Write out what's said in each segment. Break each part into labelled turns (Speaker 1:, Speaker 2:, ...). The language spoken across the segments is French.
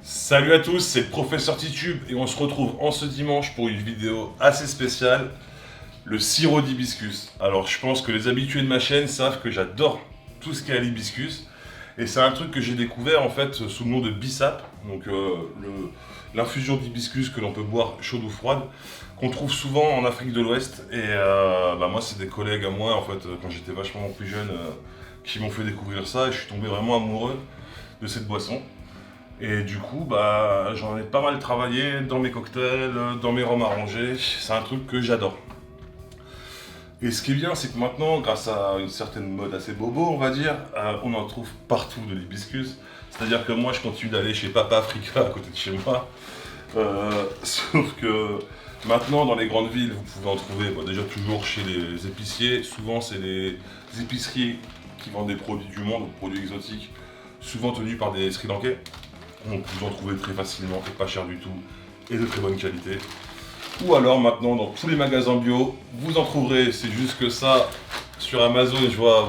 Speaker 1: Salut à tous, c'est le professeur Titube et on se retrouve en ce dimanche pour une vidéo assez spéciale, le sirop d'hibiscus. Alors je pense que les habitués de ma chaîne savent que j'adore tout ce qui est à l'hibiscus et c'est un truc que j'ai découvert en fait sous le nom de Bissap, donc l'infusion d'hibiscus que l'on peut boire chaude ou froide, qu'on trouve souvent en Afrique de l'Ouest et moi c'est des collègues à moi en fait quand j'étais vachement plus jeune qui m'ont fait découvrir ça et je suis tombé vraiment amoureux de cette boisson. Et du coup, j'en ai pas mal travaillé dans mes cocktails, dans mes rhums arrangés. C'est un truc que j'adore. Et ce qui est bien, c'est que maintenant, grâce à une certaine mode assez bobo, on va dire, on en trouve partout de l'hibiscus. C'est-à-dire que moi, je continue d'aller chez Papa Africa à côté de chez moi. Sauf que maintenant, dans les grandes villes, vous pouvez en trouver déjà toujours chez les épiciers. Souvent, c'est les épiceries qui vendent des produits du monde, des produits exotiques, souvent tenus par des Sri Lankais. Donc vous en trouvez très facilement et pas cher du tout et de très bonne qualité. Ou alors maintenant dans tous les magasins bio, vous en trouverez, c'est juste que ça sur Amazon je vois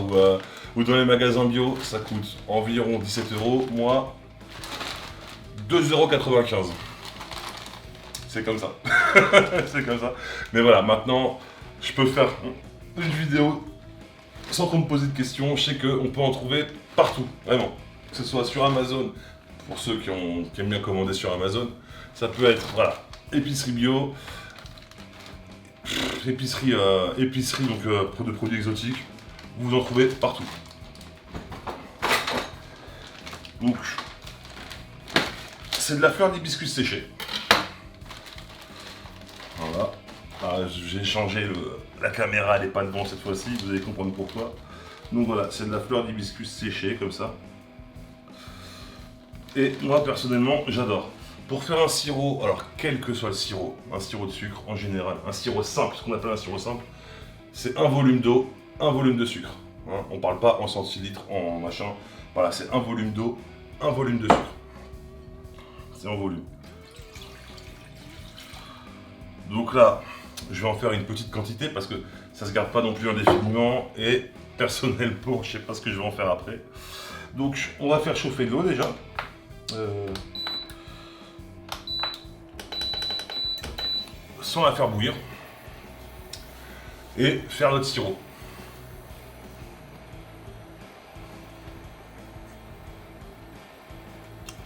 Speaker 1: ou dans les magasins bio ça coûte environ 17 €, moi 2,95 €. C'est comme ça. C'est comme ça. Mais voilà, maintenant je peux faire une vidéo sans qu'on me pose de questions, je sais qu'on peut en trouver partout, vraiment. Que ce soit sur Amazon. Pour ceux qui aiment bien commander sur Amazon, ça peut être, voilà, épicerie bio, épicerie donc de produits exotiques, vous en trouvez partout. Donc, c'est de la fleur d'hibiscus séchée. Voilà. J'ai changé la caméra, elle n'est pas devant cette fois-ci, vous allez comprendre pourquoi. Donc voilà, c'est de la fleur d'hibiscus séchée comme ça. Et moi personnellement j'adore. Pour faire un sirop, alors quel que soit le sirop, un sirop de sucre en général, un sirop simple, ce qu'on appelle un sirop simple, c'est un volume d'eau, un volume de sucre. Hein, on parle pas en centilitres, en machin. Voilà, c'est un volume d'eau, un volume de sucre. C'est en volume. Donc là, je vais en faire une petite quantité parce que ça se garde pas non plus indéfiniment et personnellement, je sais pas ce que je vais en faire après. Donc on va faire chauffer de l'eau déjà. Sans la faire bouillir et faire notre sirop.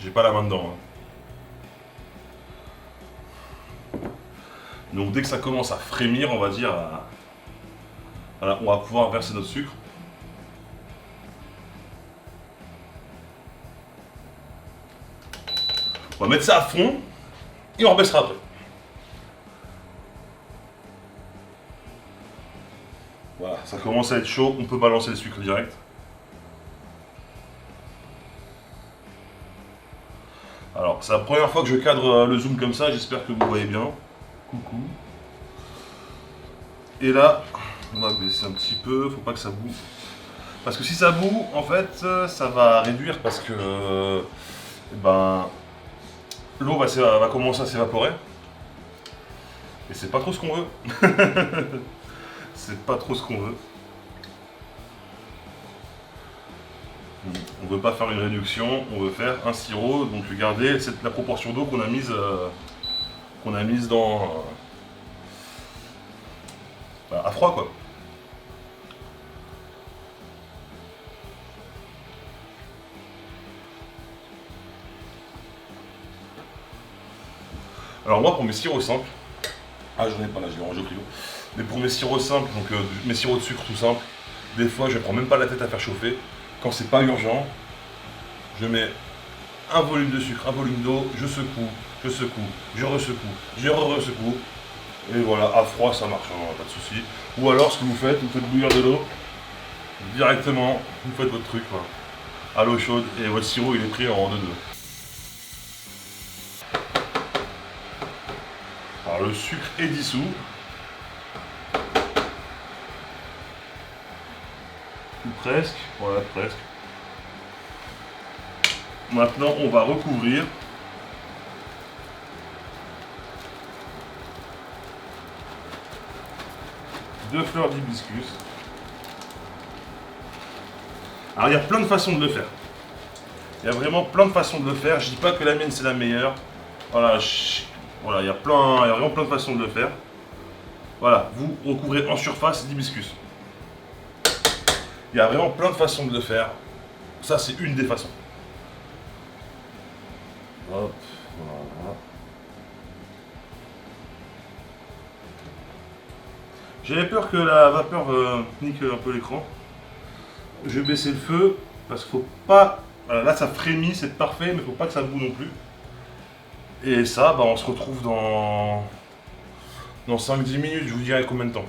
Speaker 1: J'ai pas la main dedans. Donc dès que ça commence à frémir, on va dire, voilà, on va pouvoir verser notre sucre. On va mettre ça à fond et on rebaissera après. Voilà, ça commence à être chaud, on peut balancer le sucre direct. Alors, c'est la première fois que je cadre le zoom comme ça, j'espère que vous voyez bien. Coucou. Et là, on va baisser un petit peu, faut pas que ça boue. Parce que si ça boue, en fait, ça va réduire parce que l'eau va commencer à s'évaporer. Et c'est pas trop ce qu'on veut. C'est pas trop ce qu'on veut. On veut pas faire une réduction, on veut faire un sirop, donc regardez la proportion d'eau qu'on a mise dans à froid quoi. Alors moi pour mes sirops simples, j'en ai pas là, je l'ai rangé au kilo. Mais pour mes sirops simples, donc mes sirops de sucre tout simples, des fois je prends même pas la tête à faire chauffer. Quand c'est pas urgent, je mets un volume de sucre, un volume d'eau, je secoue, je ressecoue, je re-ressecoue. Et voilà, à froid ça marche, hein, pas de souci. Ou alors ce que vous faites bouillir de l'eau, directement, vous faites votre truc quoi, à l'eau chaude et votre sirop il est pris en 2-2. Alors le sucre est dissous. Ou presque, voilà presque. Maintenant on va recouvrir. De fleurs d'hibiscus. Alors il y a plein de façons de le faire. Il Il y a vraiment plein de façons de le faire. Je dis pas que la mienne c'est la meilleure. Voilà, voilà, il y a vraiment plein de façons de le faire. Voilà, vous recouvrez en surface l'hibiscus. Il y a vraiment plein de façons de le faire. Ça, c'est une des façons. Hop, voilà. J'avais peur que la vapeur nique un peu l'écran. Je vais baisser le feu parce qu'il faut pas. Voilà, là, ça frémit, c'est parfait, mais il faut pas que ça boue non plus. Et ça, bah, on se retrouve dans 5-10 minutes. Je vous dirai combien de temps.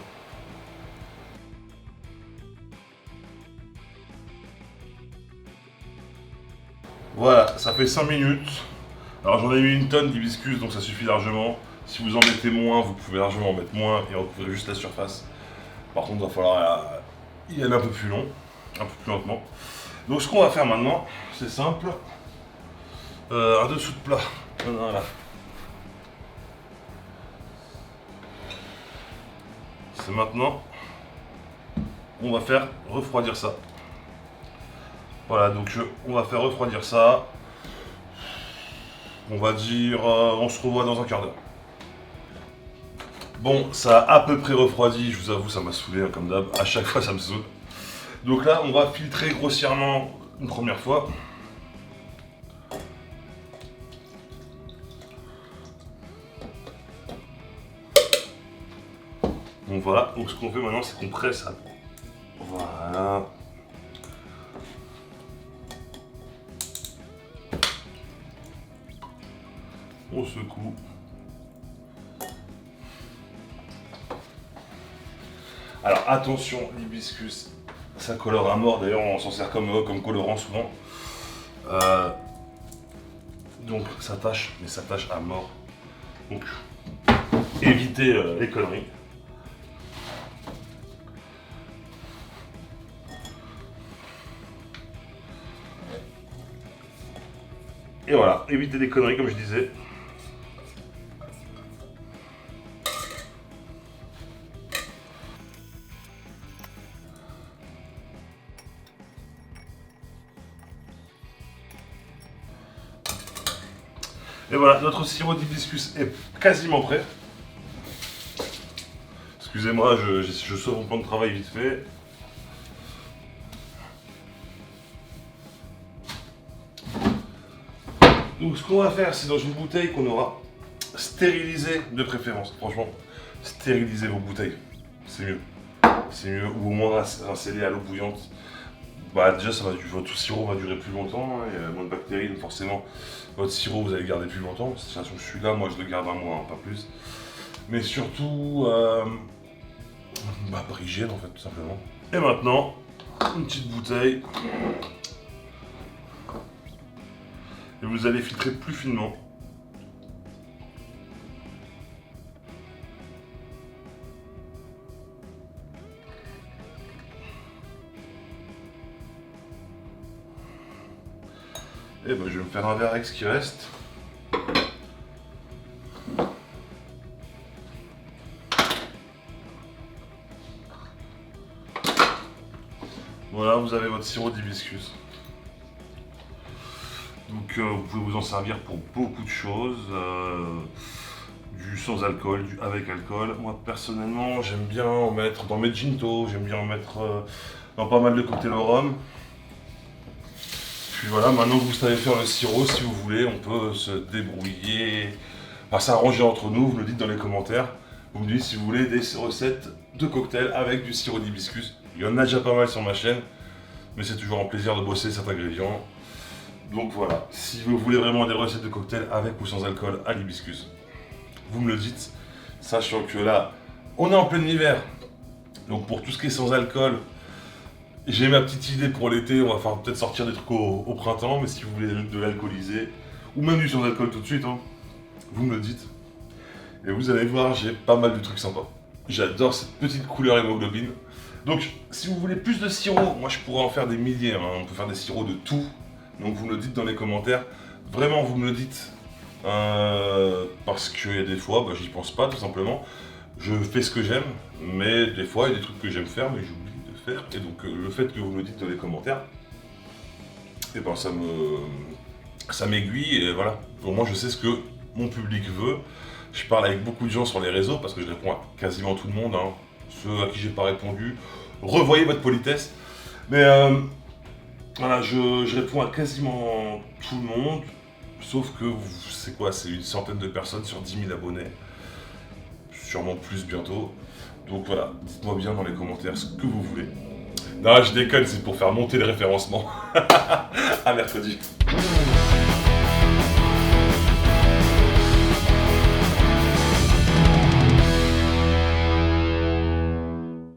Speaker 1: Voilà, ça fait 5 minutes. Alors j'en ai mis une tonne d'hibiscus, donc ça suffit largement. Si vous en mettez moins, vous pouvez largement en mettre moins et recouvrir juste la surface. Par contre, il va falloir y aller un peu plus long, un peu plus lentement. Donc ce qu'on va faire maintenant, c'est simple. Un dessous de plat. Voilà. C'est maintenant. On va faire refroidir ça. Voilà, donc on va faire refroidir ça. On va dire, on se revoit dans un quart d'heure. Bon, ça a à peu près refroidi, je vous avoue, ça m'a saoulé hein, comme d'hab. À chaque fois, ça me saoule. Donc là, on va filtrer grossièrement une première fois. Donc voilà, donc ce qu'on fait maintenant, c'est qu'on presse ça. Voilà. On secoue. Alors attention, l'hibiscus, ça colore à mort. D'ailleurs, on s'en sert comme colorant souvent. Donc ça tâche, mais ça tâche à mort. Donc évitez les conneries. Et voilà, évitez les conneries comme je disais. Et voilà, notre sirop d'hibiscus est quasiment prêt. Excusez-moi, je sauve mon plan de travail vite fait. Donc ce qu'on va faire, c'est dans une bouteille qu'on aura stérilisée de préférence. Franchement, stérilisez vos bouteilles, c'est mieux. C'est mieux, ou au moins rincer-les à l'eau bouillante. Bah déjà, votre sirop va durer plus longtemps, hein, il y a moins de bactéries, donc forcément, votre sirop, vous allez le garder plus longtemps. De toute façon, je suis là, moi je le garde un mois, hein, pas plus. Mais surtout, par hygiène en fait, tout simplement. Et maintenant, une petite bouteille. Et vous allez filtrer plus finement. Et ben, je vais me faire un verre avec ce qui reste. Voilà, vous avez votre sirop d'hibiscus. Donc vous pouvez vous en servir pour beaucoup de choses. Du sans alcool, du avec alcool. Moi personnellement, j'aime bien en mettre dans mes ginto, j'aime bien en mettre dans pas mal de cocktails au rhum. Puis voilà, maintenant que vous savez faire le sirop, si vous voulez, on peut se débrouiller, enfin s'arranger entre nous, vous me le dites dans les commentaires. Vous me dites si vous voulez des recettes de cocktails avec du sirop d'hibiscus. Il y en a déjà pas mal sur ma chaîne, mais c'est toujours un plaisir de bosser cet ingrédient. Donc voilà, si vous voulez vraiment des recettes de cocktails avec ou sans alcool à l'hibiscus, vous me le dites, sachant que là, on est en plein hiver. Donc pour tout ce qui est sans alcool, j'ai ma petite idée pour l'été, on va peut-être sortir des trucs au printemps, mais si vous voulez de l'alcoolisé, ou même du sans alcool tout de suite, hein, vous me le dites. Et vous allez voir, j'ai pas mal de trucs sympas. J'adore cette petite couleur hémoglobine. Donc si vous voulez plus de sirop, moi je pourrais en faire des milliers, hein, on peut faire des sirops de tout. Donc vous me le dites dans les commentaires. Vraiment, vous me le dites. Parce qu'il y a des fois, bah, j'y pense pas tout simplement. Je fais ce que j'aime, mais des fois il y a des trucs que j'aime faire, mais j'oublie de faire. Et donc le fait que vous me le dites dans les commentaires, et ben ça m'aiguille et voilà. Au moins je sais ce que mon public veut. Je parle avec beaucoup de gens sur les réseaux parce que je réponds à quasiment tout le monde, hein. Ceux à qui j'ai pas répondu, revoyez votre politesse. Mais voilà, je réponds à quasiment tout le monde, sauf que c'est quoi, c'est une centaine de personnes sur 10 000 abonnés, sûrement plus bientôt. Donc voilà, dites-moi bien dans les commentaires ce que vous voulez. Non, je déconne, c'est pour faire monter le référencement. À mercredi.